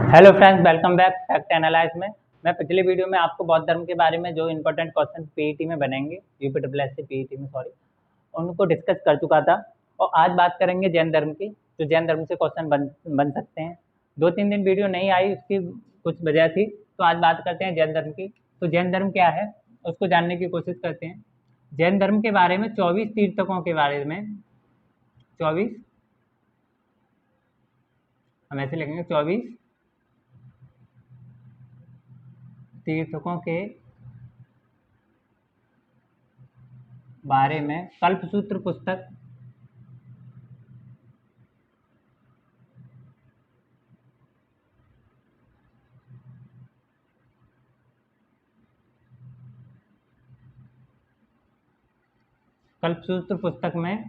Hello friends, welcome back fact analyse में। मैं पिछले वीडियो में आपको बौद्ध धर्म के बारे में जो इंपॉर्टेंट क्वेश्चन पीईटी में बनेंगे, यूपीएससी पीईटी में सॉरी, उनको डिस्कस कर चुका था। और आज बात करेंगे जैन धर्म की, तो जैन धर्म से क्वेश्चन बन सकते हैं। 2-3 दिन वीडियो नहीं आई, उसकी कुछ वजह थी, तो आज बात करते हैं जैन धर्म की। तो जैन धर्म क्या है उसको जानने की कोशिश करते हैं। जैन धर्म के बारे में 24 तीर्थकों के बारे में 24 हम ऐसे लिखेंगे 24 तीर्थकों के बारे में कल्पसूत्र पुस्तक में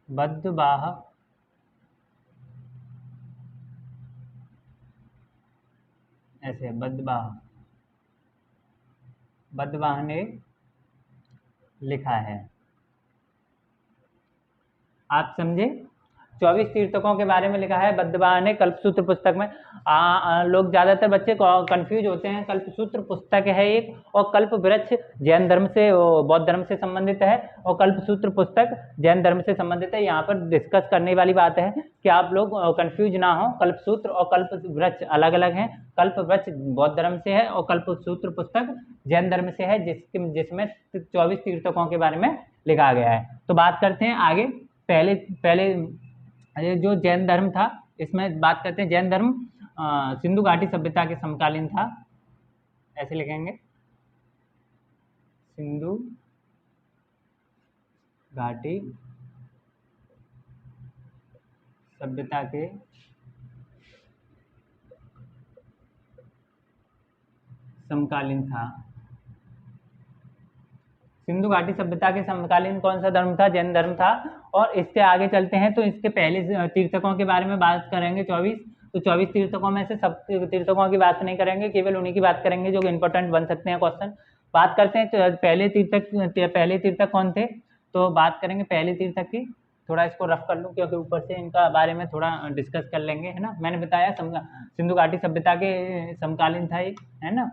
बद्धबाह ऐसे बद्धबाह ने लिखा है। आप समझे? 24 तीर्थकों के बारे में लिखा है बद्धबाह ने कल्पसूत्र पुस्तक में। लोग ज़्यादातर बच्चे कंफ्यूज होते हैं। कल्पसूत्र पुस्तक है एक, और कल्प वृक्ष जैन धर्म से बौद्ध धर्म से संबंधित है, और कल्पसूत्र पुस्तक जैन धर्म से संबंधित है। यहाँ पर डिस्कस करने वाली बात है कि आप लोग कंफ्यूज ना हो। कल्पसूत्र और कल्प वृक्ष अलग अलग हैं। कल्प वृक्ष बौद्ध धर्म से है और कल्पसूत्र पुस्तक जैन धर्म से है, जिसमें 24 तीर्थकों के बारे में लिखा गया है। तो बात करते हैं आगे। पहले ये जो जैन धर्म था, इसमें बात करते हैं। जैन धर्म सिंधु घाटी सभ्यता के समकालीन था, ऐसे लिखेंगे सिंधु घाटी सभ्यता के समकालीन था। सिंधु घाटी सभ्यता के समकालीन कौन सा धर्म था? जैन धर्म था। और इससे आगे चलते हैं तो इसके पहले तीर्थकों के बारे में बात करेंगे 24। तो 24 तीर्थकों में से सब तीर्थकों की बात नहीं करेंगे, केवल उन्हीं की बात करेंगे जो इंपॉर्टेंट बन सकते हैं क्वेश्चन। बात करते हैं तो पहले तीर्थक कौन थे? तो बात करेंगे पहले तीर्थक की। थोड़ा इसको रफ कर लूँ क्योंकि ऊपर से इनका बारे में थोड़ा डिस्कस कर लेंगे, है ना। मैंने बताया सिंधु घाटी सभ्यता के समकालीन था ये, है ना।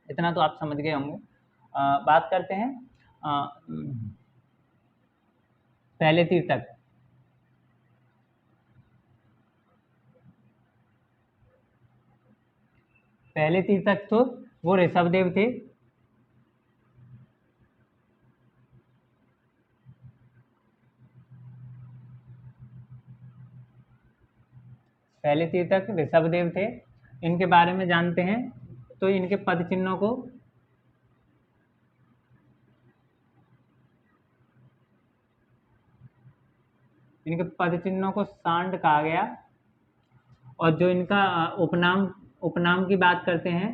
इतना तो आप समझ गए होंगे। बात करते हैं पहले तीर्थक। पहले तीर्थक तो वो ऋषभदेव थे। पहले तीर्थक ऋषभदेव थे। इनके बारे में जानते हैं तो इनके पद चिन्हों को सांड कहा गया। और जो इनका उपनाम की बात करते हैं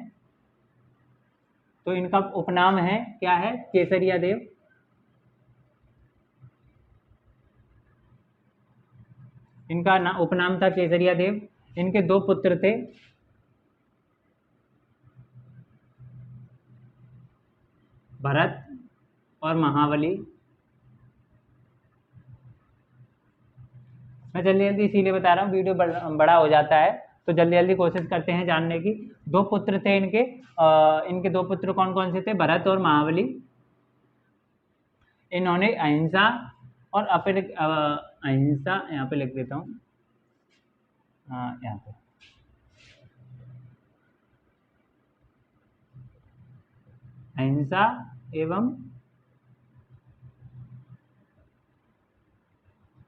तो इनका उपनाम है क्या है? केसरिया देव। इनका उपनाम था केसरिया देव। इनके 2 पुत्र थे, भरत और महाबली। मैं जल्दी इसीलिए बता रहा हूँ, वीडियो बड़ा हो जाता है, तो जल्दी कोशिश करते हैं जानने की। 2 पुत्र थे इनके। इनके 2 पुत्र कौन कौन से थे? भरत और महाबली। इन्होंने अहिंसा और अहिंसा यहाँ पे लिख देता हूँ, यहाँ पे अहिंसा एवं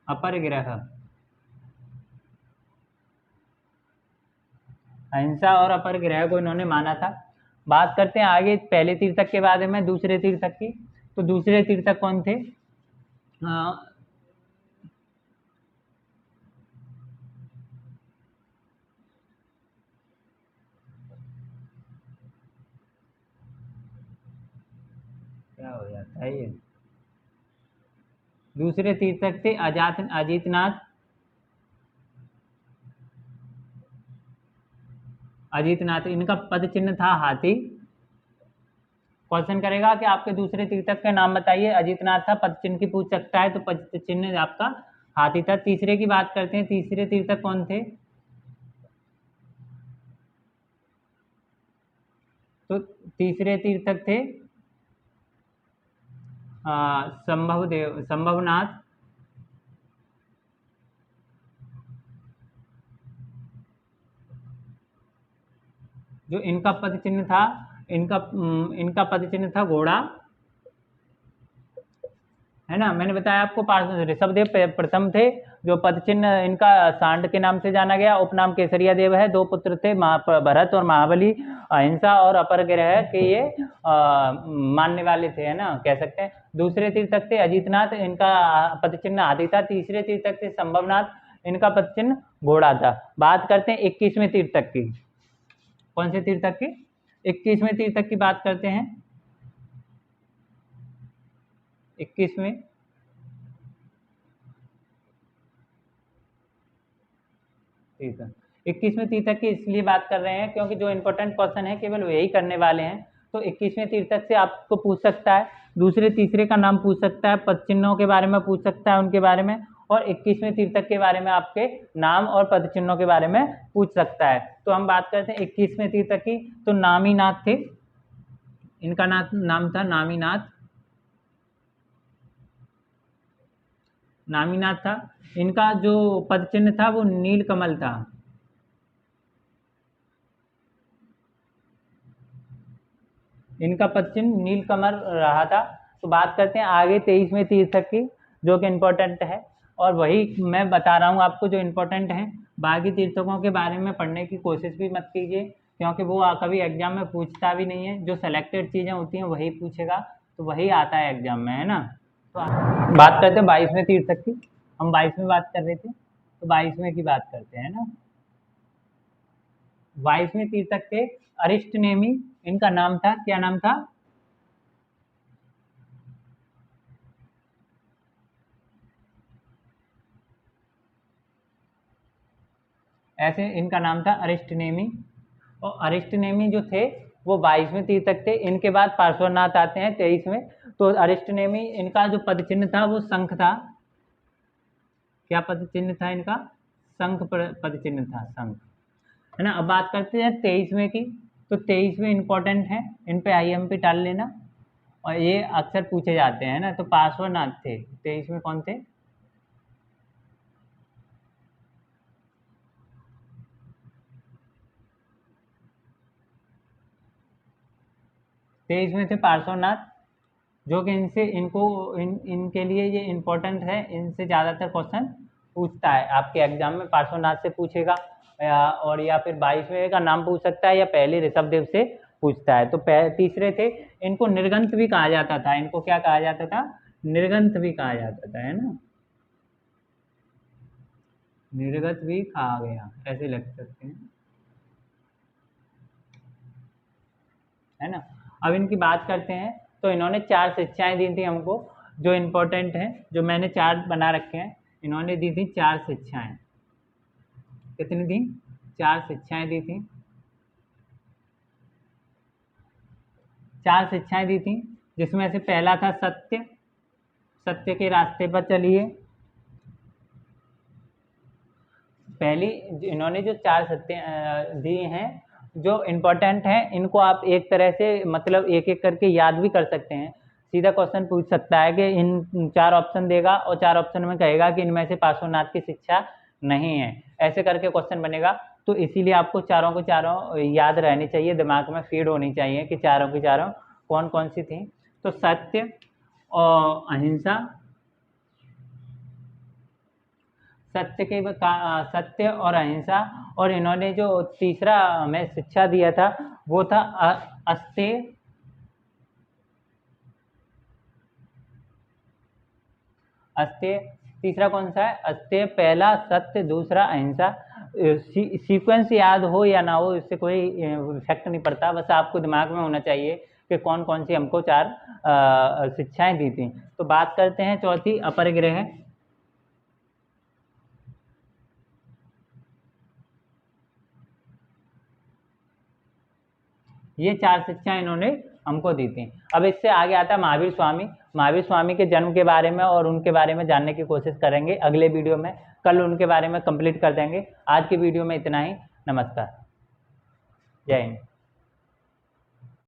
अपरिग्रह। अहिंसा और अपरिग्रह को इन्होंने माना था। बात करते हैं आगे पहले तीर्थक के बारे में, दूसरे तीर्थक की। तो दूसरे तीर्थक कौन थे? क्या हो जाता है ये? दूसरे तीर्थक थे अजीतनाथ। इनका पद चिन्ह था हाथी। क्वेश्चन करेगा कि आपके दूसरे तीर्थक का नाम बताइए। अजीतनाथ था, पद चिन्ह की पूछ सकता है, तो पद चिन्ह आपका हाथी था। तीसरे की बात करते हैं, तीसरे तीर्थक कौन थे? तो तीसरे तीर्थक थे संभवनाथ, जो इनका पद चिन्ह था, इनका पद चिन्ह था घोड़ा, है ना। मैंने बताया आपको ऋषभदेव प्रथम थे, जो पद चिन्ह इनका सांड के नाम से जाना गया, उपनाम केसरिया देव है। दो पुत्र थे भरत और महाबली, अहिंसा और अपरग्रह के ये मानने वाले थे, है ना, कह सकते हैं। दूसरे तीर्थक थे अजीतनाथ, इनका पद चिन्ह हाथी था। तीसरे तीर्थक थे संभवनाथ, इनका पद चिन्ह घोड़ा था। बात करते हैं 21वें तीर्थक की। कौन से तीर्थक की? 21वें तीर्थक की बात करते हैं। 21वें तीर्थक, 21वें तीर्थक की इसलिए बात कर रहे हैं क्योंकि जो इंपॉर्टेंट क्वेश्चन है केवल वही करने वाले हैं। तो 21वें तीर्थक से आपको पूछ सकता है, दूसरे तीसरे का नाम पूछ सकता है, पद चिन्हों के बारे में पूछ सकता है उनके बारे में, और 21वें तीर्थक के बारे में आपके नाम और पद चिन्हों के बारे में पूछ सकता है। तो हम बात करते हैं 21वें तीर्थक की। तो नामीनाथ थे, इनका नाम था नामीनाथ, नामीनाथ था। इनका जो पद चिन्ह था वो नीलकमल था। इनका पद चिन्ह नीलकमल रहा था। तो बात करते हैं आगे 23वें तीर्थक की, जो कि इम्पोर्टेंट है, और वही मैं बता रहा हूँ आपको जो इम्पोर्टेंट है। बाकी तीर्थकों के बारे में पढ़ने की कोशिश भी मत कीजिए, क्योंकि वो कभी एग्जाम में पूछता भी नहीं है। जो सेलेक्टेड चीज़ें होती हैं वही पूछेगा, तो वही आता है एग्जाम में, है ना। तो बात करते हैं 22वें तीर्थक की। हम 22वें बात कर रहे थे, तो 22वें की बात करते हैं ना। 22वें तीर्थक थे अरिष्टनेमी, इनका नाम था, क्या नाम था? ऐसे इनका नाम था अरिष्टनेमी। और अरिष्टनेमी जो थे वो 22वें तीर्थक थे। इनके बाद पार्श्वनाथ आते हैं 23वें। तो अरिष्टनेमी, इनका जो पद चिन्ह था वो शंख था। क्या पद चिन्ह था इनका? शंख पद चिन्ह था, शंख, है ना। अब बात करते हैं 23वें की। तो 23वें इंपॉर्टेंट है, इन पे IMP डाल लेना, और ये अक्सर पूछे जाते हैं ना। तो पार्श्वनाथ थे 23वें, कौन थे? 23वें थे पार्श्वनाथ, जो कि इनके लिए ये इम्पोर्टेंट है। इनसे ज़्यादातर क्वेश्चन पूछता है आपके एग्जाम में, पार्श्वनाथ से पूछेगा, या फिर 22वें का नाम पूछ सकता है, या पहले ऋषभदेव से पूछता है। तो तीसरे थे, इनको निर्गंत भी कहा जाता था। इनको क्या कहा जाता था? निर्गंत भी कहा जाता था, है ना। निर्गत भी कहा गया, ऐसे लग सकते हैं, है ना। अब इनकी बात करते हैं। तो इन्होंने 4 शिक्षाएं दी थी हमको, जो इम्पोर्टेंट हैं, जो मैंने चार्ट बना रखे हैं। इन्होंने दी थी 4 शिक्षाएं। कितनी दी? 4 शिक्षाएं दी थी। 4 शिक्षाएं दी थी, जिसमें से पहला था सत्य, सत्य के रास्ते पर चलिए। पहली इन्होंने जो 4 सत्य दिए हैं, जो इम्पोर्टेंट हैं, इनको आप एक तरह से मतलब एक एक करके याद भी कर सकते हैं। सीधा क्वेश्चन पूछ सकता है कि इन 4 ऑप्शन देगा, और 4 ऑप्शन में कहेगा कि इनमें से पार्श्वनाथ की शिक्षा नहीं है, ऐसे करके क्वेश्चन बनेगा। तो इसीलिए आपको चारों को चारों याद रहनी चाहिए, दिमाग में फीड होनी चाहिए कि चारों की चारों कौन कौन सी थी। तो सत्य और अहिंसा, सत्य और अहिंसा। और इन्होंने जो तीसरा हमें शिक्षा दिया था वो था अस्तेय, अस्तेय। तीसरा कौन सा है? अस्तेय। पहला सत्य, दूसरा अहिंसा। सीक्वेंस याद हो या ना हो, इससे कोई इफेक्ट नहीं पड़ता, बस आपको दिमाग में होना चाहिए कि कौन कौन सी हमको 4 शिक्षाएं दी थी। तो बात करते हैं चौथी, अपरिग्रह। ये 4 शिक्षाएं इन्होंने हमको दी थी। अब इससे आगे आता है महावीर स्वामी। महावीर स्वामी के जन्म के बारे में और उनके बारे में जानने की कोशिश करेंगे अगले वीडियो में। कल उनके बारे में कंप्लीट कर देंगे। आज की वीडियो में इतना ही। नमस्कार, जय हिंद।